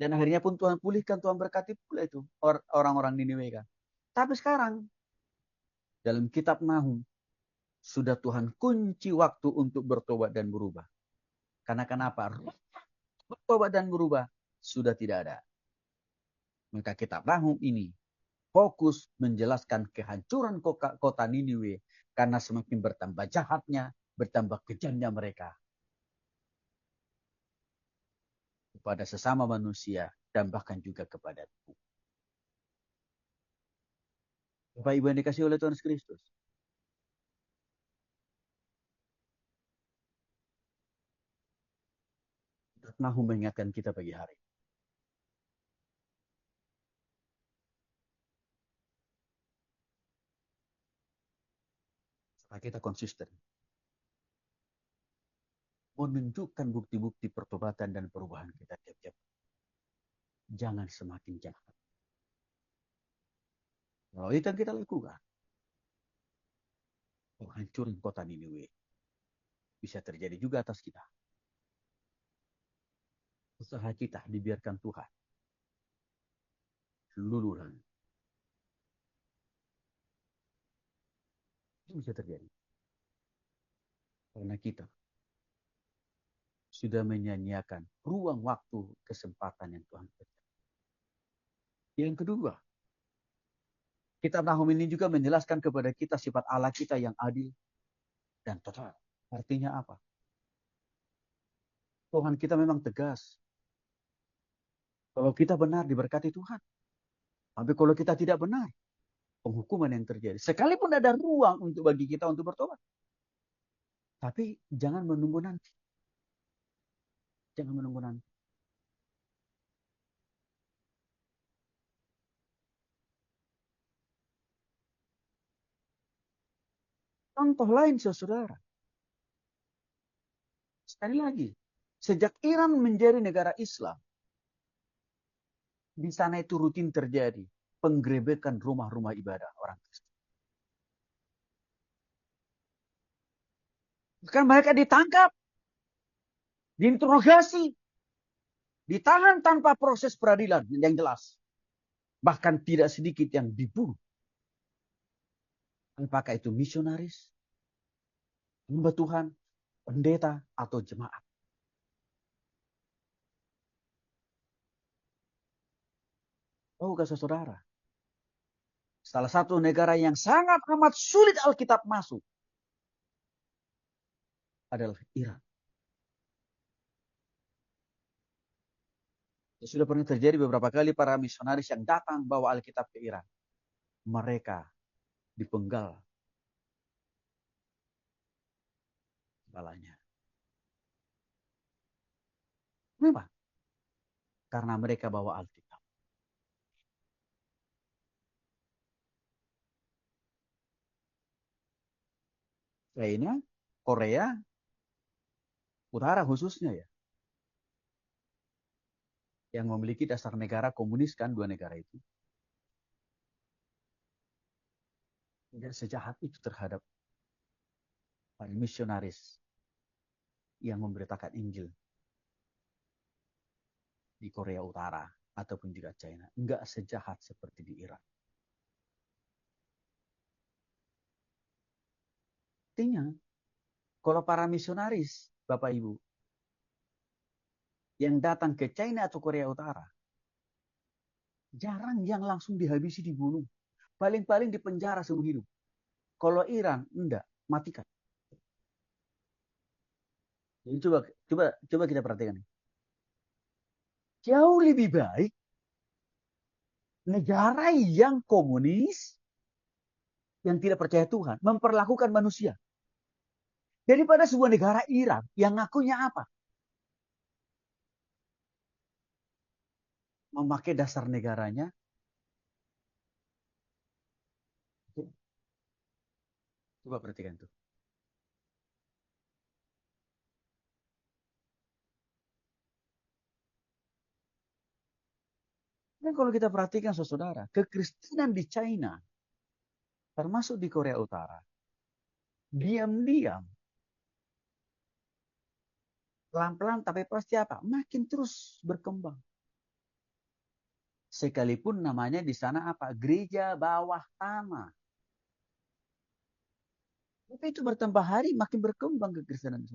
Dan akhirnya pun Tuhan pulihkan, Tuhan berkati pula itu orang-orang Niniwe kan. Tapi sekarang dalam kitab Nahum sudah Tuhan kunci waktu untuk bertobat dan berubah. Karena kenapa? Bertobat dan berubah sudah tidak ada. Maka kitab Nahum ini fokus menjelaskan kehancuran kota Niniwe karena semakin bertambah jahatnya, bertambah kejamnya mereka kepada sesama manusia dan bahkan juga kepada Tuhan. Bapak Ibu yang dikasih oleh Tuhan Kristus. Nahum mengingatkan kita pagi hari. Supaya kita konsisten. Menunjukkan bukti-bukti pertobatan dan perubahan kita tiap-tiap. Jangan semakin jahat. Kalau itu yang kita lakukan, menghancurin kota Niniwe bisa terjadi juga atas kita. Usaha kita dibiarkan Tuhan luluran. Itu bisa terjadi. Karena kita sudah menyanyiakan ruang waktu kesempatan yang Tuhan berikan. Yang kedua, kitab Nahum ini juga menjelaskan kepada kita sifat Allah kita yang adil dan total. Artinya apa? Tuhan kita memang tegas. Kalau kita benar diberkati Tuhan. Tapi kalau kita tidak benar, penghukuman yang terjadi. Sekalipun ada ruang untuk bagi kita untuk bertobat. Tapi jangan menunggu nanti. Jangan menunggu nanti. Contoh lain, saudara. Sekali lagi, sejak Iran menjadi negara Islam, di sana itu rutin terjadi penggerebekan rumah-rumah ibadah orang Kristen. Bahkan mereka ditangkap, diinterogasi, ditahan tanpa proses peradilan yang jelas. Bahkan tidak sedikit yang dibunuh. Apakah itu misionaris, hamba Tuhan, pendeta, atau jemaat. Tahukah saudara? Salah satu negara yang sangat amat sulit Alkitab masuk adalah Iran. Sudah pernah terjadi beberapa kali para misionaris yang datang bawa Alkitab ke Iran. Mereka dipenggal kepalanya. Memang. Karena mereka bawa Alkitab. China, Korea Utara khususnya ya. Yang memiliki dasar negara komunis kan dua negara itu. Tidak sejahat itu terhadap para misionaris yang memberitakan Injil di Korea Utara ataupun juga China. Enggak sejahat seperti di Iran. Artinya, kalau para misionaris, Bapak Ibu, yang datang ke China atau Korea Utara, jarang yang langsung dihabisi dibunuh. Paling-paling dipenjara seumur hidup. Kalau Iran, enggak, matikan. Jadi coba kita perhatikan. Jauh lebih baik negara yang komunis, yang tidak percaya Tuhan, memperlakukan manusia. Daripada sebuah negara Iran yang ngakunya apa? Memakai dasar negaranya. Coba perhatikan tuh. Dan kalau kita perhatikan saudara, kekristenan di China, termasuk di Korea Utara, diam-diam, pelan-pelan tapi pasti apa? Makin terus berkembang. Sekalipun namanya di sana apa? Gereja bawah tanah. Tapi itu bertambah hari makin berkembang kekristenan.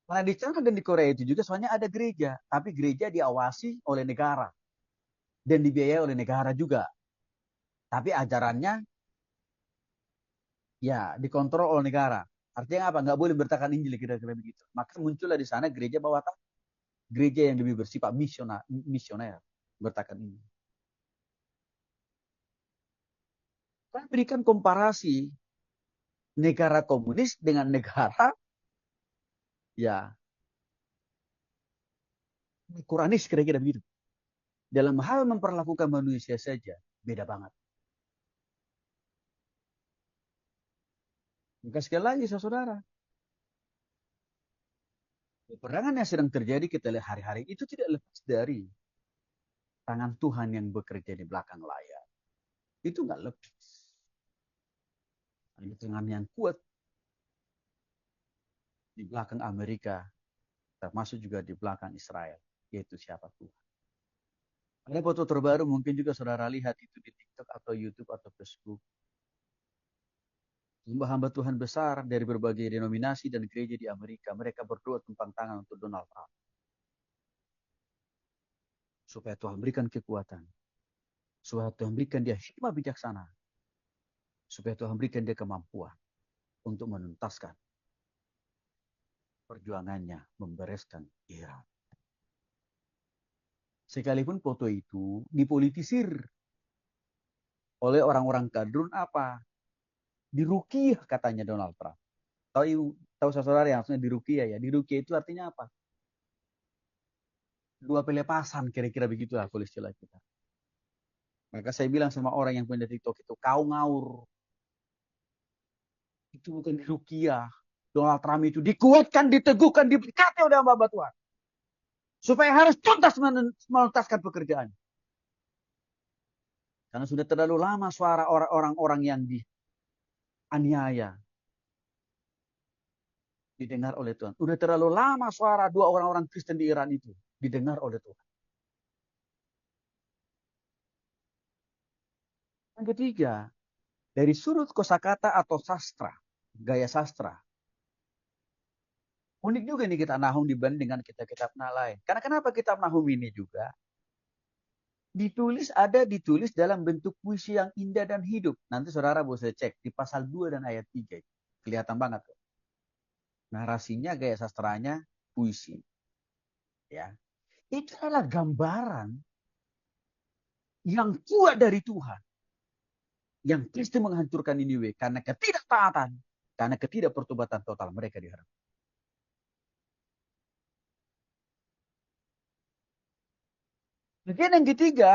Karena di China dan di Korea itu juga soalnya ada gereja. Tapi gereja diawasi oleh negara. Dan dibiayai oleh negara juga. Tapi ajarannya ya dikontrol oleh negara. Artinya apa? Nggak boleh bertakan Injil kira-kira begitu. Maka muncullah di sana gereja bawah tanah. Gereja yang lebih bersifat misioner. Bertakan Injil. Saya berikan komparasi negara komunis dengan negara ya Quranis kira-kira begitu. Dalam hal memperlakukan manusia saja beda banget. Maka sekali lagi saudara, peperangan yang sedang terjadi kita lihat hari-hari itu tidak lepas dari tangan Tuhan yang bekerja di belakang layar. Itu nggak lepas. Ada tangan yang kuat di belakang Amerika, termasuk juga di belakang Israel, yaitu siapa Tuhan. Ada foto terbaru mungkin juga saudara lihat itu di TikTok atau YouTube atau Facebook. Hamba-hamba Tuhan besar dari berbagai denominasi dan gereja di Amerika, mereka berdoa tumpang tangan untuk Donald Trump. Supaya Tuhan berikan kekuatan. Supaya Tuhan berikan dia hikmah bijaksana. Supaya Tuhan berikan dia kemampuan untuk menuntaskan perjuangannya membereskan Iran. Sekalipun foto itu dipolitisir oleh orang-orang kadrun apa? Dirukiah katanya Donald Trump. Tahu saudara yang maksudnya dirukiah ya? Dirukiah itu artinya apa? Dua pelepasan kira-kira begitulah kalau istilah kita. Maka saya bilang sama orang yang punya TikTok itu, kau ngaur. Itu bukan dirukiah. Donald Trump itu dikuatkan, diteguhkan, diberkati oleh hamba Tuhan. Supaya harus tuntas menuntaskan pekerjaan. Karena sudah terlalu lama suara orang-orang yang dianiaya didengar oleh Tuhan. Sudah terlalu lama suara dua orang-orang Kristen di Iran itu didengar oleh Tuhan. Yang ketiga, dari sudut kosakata atau sastra, gaya sastra. Unik juga nih kitab Nahum dibanding dengan kitab-kitab lain. Karena kenapa kitab Nahum ini juga ditulis dalam bentuk puisi yang indah dan hidup. Nanti saudara bisa cek di pasal 2 dan ayat 3. Kelihatan banget. Narasinya, gaya sastranya, puisi. Ya. Itu adalah gambaran yang kuat dari Tuhan. Yang pasti menghancurkan Niniwe karena ketidaktaatan, karena ketidakpertobatan total mereka di hadapan. Kemudian yang ketiga,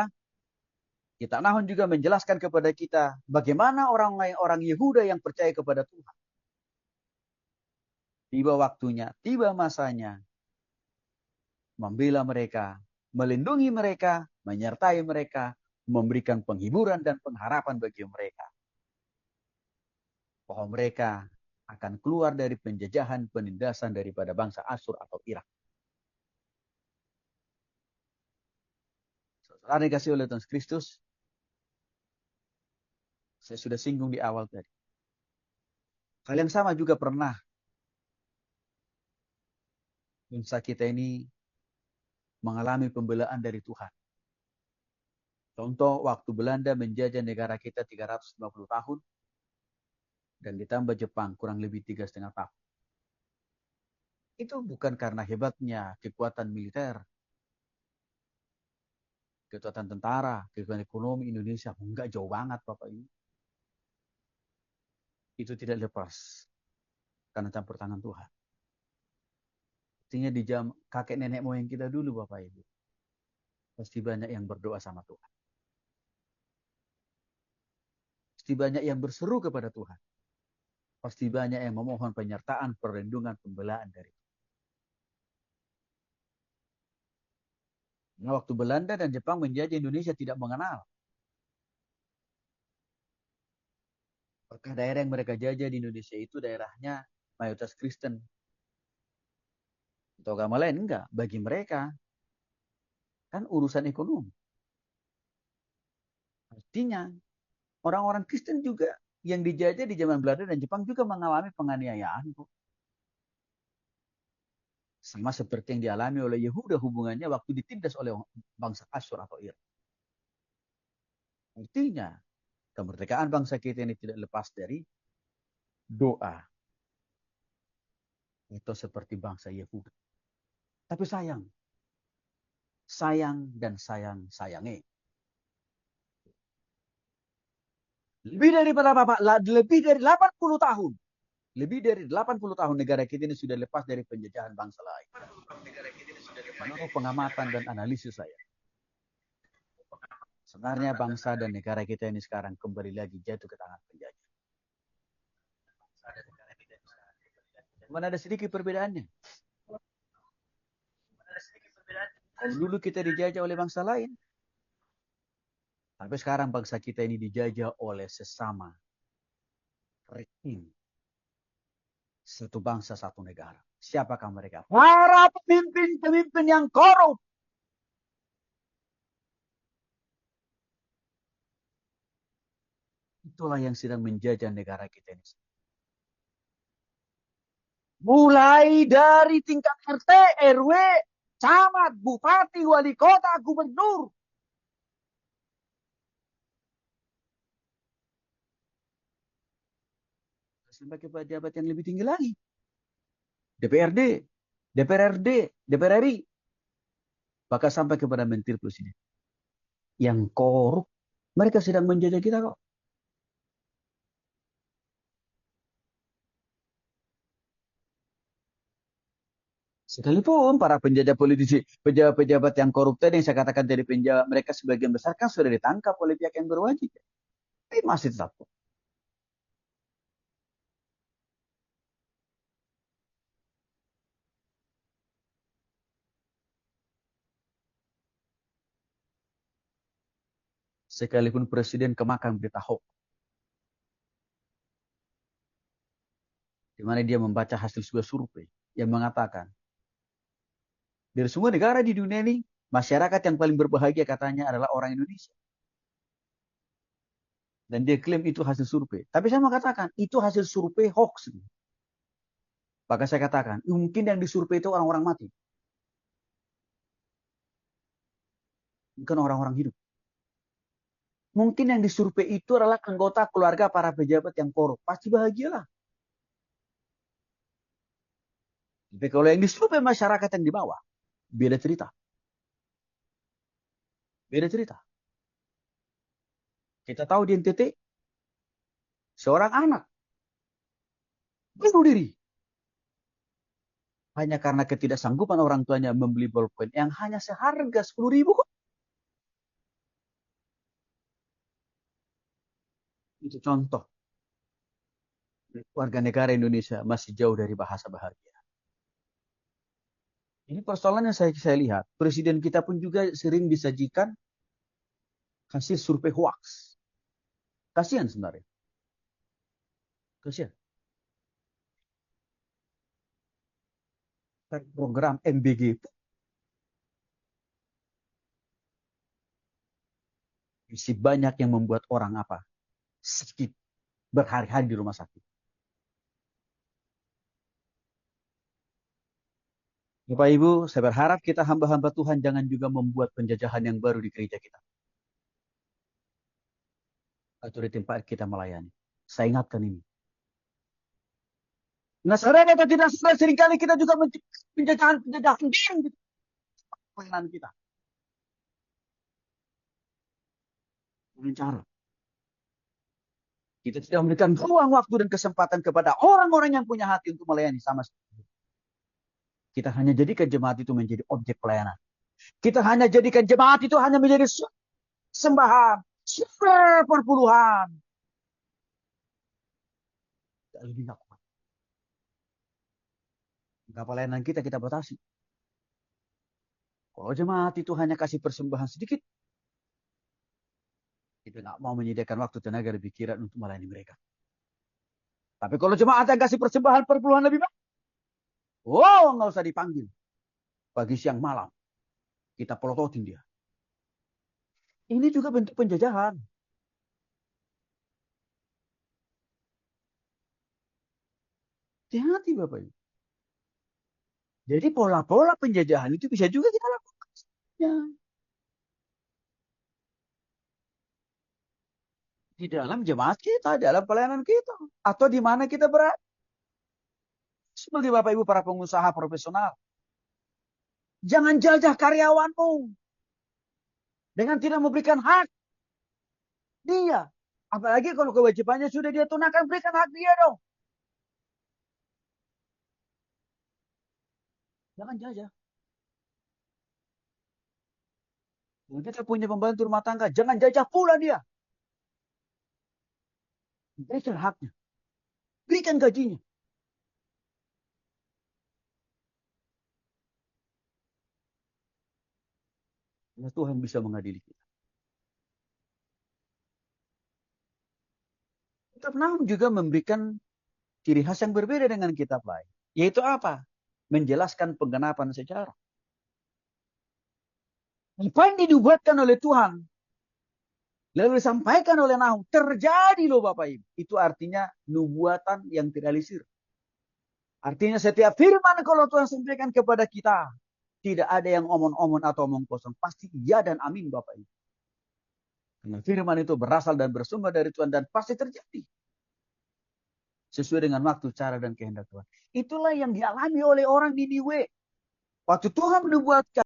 kita Nahum juga menjelaskan kepada kita bagaimana orang Yehuda yang percaya kepada Tuhan. Tiba waktunya, tiba masanya membela mereka, melindungi mereka, menyertai mereka, memberikan penghiburan dan pengharapan bagi mereka. Bahwa mereka akan keluar dari penjajahan penindasan daripada bangsa Asyur atau Irak. Saudara dikasih oleh Tuhan Kristus, saya sudah singgung di awal tadi. Hal yang sama juga pernah bangsa kita ini mengalami pembelaan dari Tuhan. Contoh waktu Belanda menjajah negara kita 350 tahun dan ditambah Jepang kurang lebih 3,5 tahun. Itu bukan karena hebatnya kekuatan militer, kekuatan tentara, kekuatan ekonomi Indonesia. Enggak, jauh banget Bapak Ibu. Itu tidak lepas karena campur tangan Tuhan. Artinya di jam kakek nenek moyang kita dulu Bapak Ibu. Pasti banyak yang berdoa sama Tuhan. Pasti banyak yang berseru kepada Tuhan. Pasti banyak yang memohon penyertaan, perlindungan, pembelaan dari Tuhan. Nah, waktu Belanda dan Jepang menjajah Indonesia tidak mengenal. Apakah daerah yang mereka jajah di Indonesia itu daerahnya mayoritas Kristen atau agama lain? Enggak. Bagi mereka, Kan urusan ekonomi. Artinya, orang-orang Kristen juga yang dijajah di zaman Belanda dan Jepang juga mengalami penganiayaan. Sama seperti yang dialami oleh Yehuda hubungannya waktu ditindas oleh bangsa Asyur atau Iran. Artinya, kemerdekaan bangsa kita ini tidak lepas dari doa. Itu seperti bangsa Yehuda. Tapi sayang dan sayangi. Lebih daripada Bapak, lebih dari 80 tahun. Lebih dari 80 tahun negara kita ini sudah lepas dari penjajahan bangsa lain. Menurut pengamatan dan analisis saya. Sebenarnya bangsa dan negara kita ini sekarang kembali lagi jatuh ke tangan penjajah. Mana ada sedikit perbedaannya. Kalau dulu kita dijajah oleh bangsa lain. Tapi sekarang bangsa kita ini dijajah oleh sesama rekim. Satu bangsa, satu negara. Siapakah mereka? Para pemimpin-pemimpin yang korup. Itulah yang sedang menjajah negara kita ini. Mulai dari tingkat RT, RW, camat, bupati, wali kota, gubernur. Sampai ke pejabat yang lebih tinggi lagi. DPRD, DPRD, DPR RI. Bahkan sampai kepada menteri presiden. Yang korup. Mereka sedang menjajah kita kok. Sekalipun para penjajah politisi, pejabat-pejabat yang korup tadi yang saya katakan dari penjajah, mereka sebagian besar kan sudah ditangkap oleh pihak yang berwajib. Tapi masih tetap. Sekalipun presiden kemakan berita hoax. Di mana dia membaca hasil sebuah survei yang mengatakan dari semua negara di dunia ini, masyarakat yang paling berbahagia katanya adalah orang Indonesia. Dan dia klaim itu hasil survei. Tapi saya mau katakan, itu hasil survei hoax. Maka saya katakan, mungkin yang disurvei itu orang-orang mati. Bukan orang-orang hidup. Mungkin yang disurvei itu adalah anggota keluarga para pejabat yang korup. Pasti bahagialah. Tapi kalau yang disurvei masyarakat yang di bawah, beda cerita. Beda cerita. Kita tahu di NTT, seorang anak bunuh diri. Hanya karena ketidaksanggupan orang tuanya membeli bolpen yang hanya seharga 10.000 kok. Itu contoh. Warga negara Indonesia masih jauh dari bahasa bahagia. Ini persoalan yang saya lihat. Presiden kita pun juga sering disajikan hasil survei hoax. Kasihan sebenarnya. Kasihan. Program MBG itu masih banyak yang membuat orang apa? Sakit. Berhari-hari di rumah sakit. Bapak Ibu, saya berharap kita hamba-hamba Tuhan jangan juga membuat penjajahan yang baru di gereja kita. Atau di tempat kita melayani. Saya ingatkan ini. Nah, sadar atau tidak sadar, seringkali kita juga penjajahan diri gitu. Pelayanan kita. Dengan cara. Kita tidak memberikan ruang waktu dan kesempatan kepada orang-orang yang punya hati untuk melayani sama sekali. Kita hanya jadikan jemaat itu menjadi objek pelayanan. Kita hanya jadikan jemaat itu hanya menjadi sembahan, perpuluhan. Tidak lebih nak. Enggak pelayanan kita batasi. Kalau jemaat itu hanya kasih persembahan sedikit, kita nggak mau menyediakan waktu, tenaga, dan pikiran untuk melayani mereka. Tapi kalau jemaat yang kasih persembahan perpuluhan lebih banyak, nggak usah dipanggil. Pagi, siang, malam. Kita pelototin dia. Ini juga bentuk penjajahan. Hati-hati Bapak Ibu. Jadi pola-pola penjajahan itu bisa juga kita lakukan. Ya. Di dalam jemaat kita, dalam pelayanan kita. Atau di mana kita berada. Seperti Bapak Ibu para pengusaha profesional. Jangan jajah karyawanmu. Dengan tidak memberikan hak dia. Apalagi kalau kewajibannya sudah dia tunaikan, berikan hak dia dong. Jangan jajah. Kalau kita punya pembantu rumah tangga, jangan jajah pula dia. Berikan haknya. Berikan gajinya. Ya, Tuhan bisa mengadili kita. Kitab Nahum juga memberikan ciri khas yang berbeda dengan kitab lain. Yaitu apa? Menjelaskan penggenapan sejarah. Apa yang dibuatkan oleh Tuhan, lalu disampaikan oleh Nahum, terjadi loh Bapak Ibu. Itu artinya nubuatan yang terrealisir. Artinya setiap firman kalau Tuhan sampaikan kepada kita, tidak ada yang omong-omong atau omong kosong. Pasti iya dan amin Bapak Ibu. Karena firman itu berasal dan bersumber dari Tuhan dan pasti terjadi. Sesuai dengan waktu, cara, dan kehendak Tuhan. Itulah yang dialami oleh orang Niniwe. Waktu Tuhan menubuatkan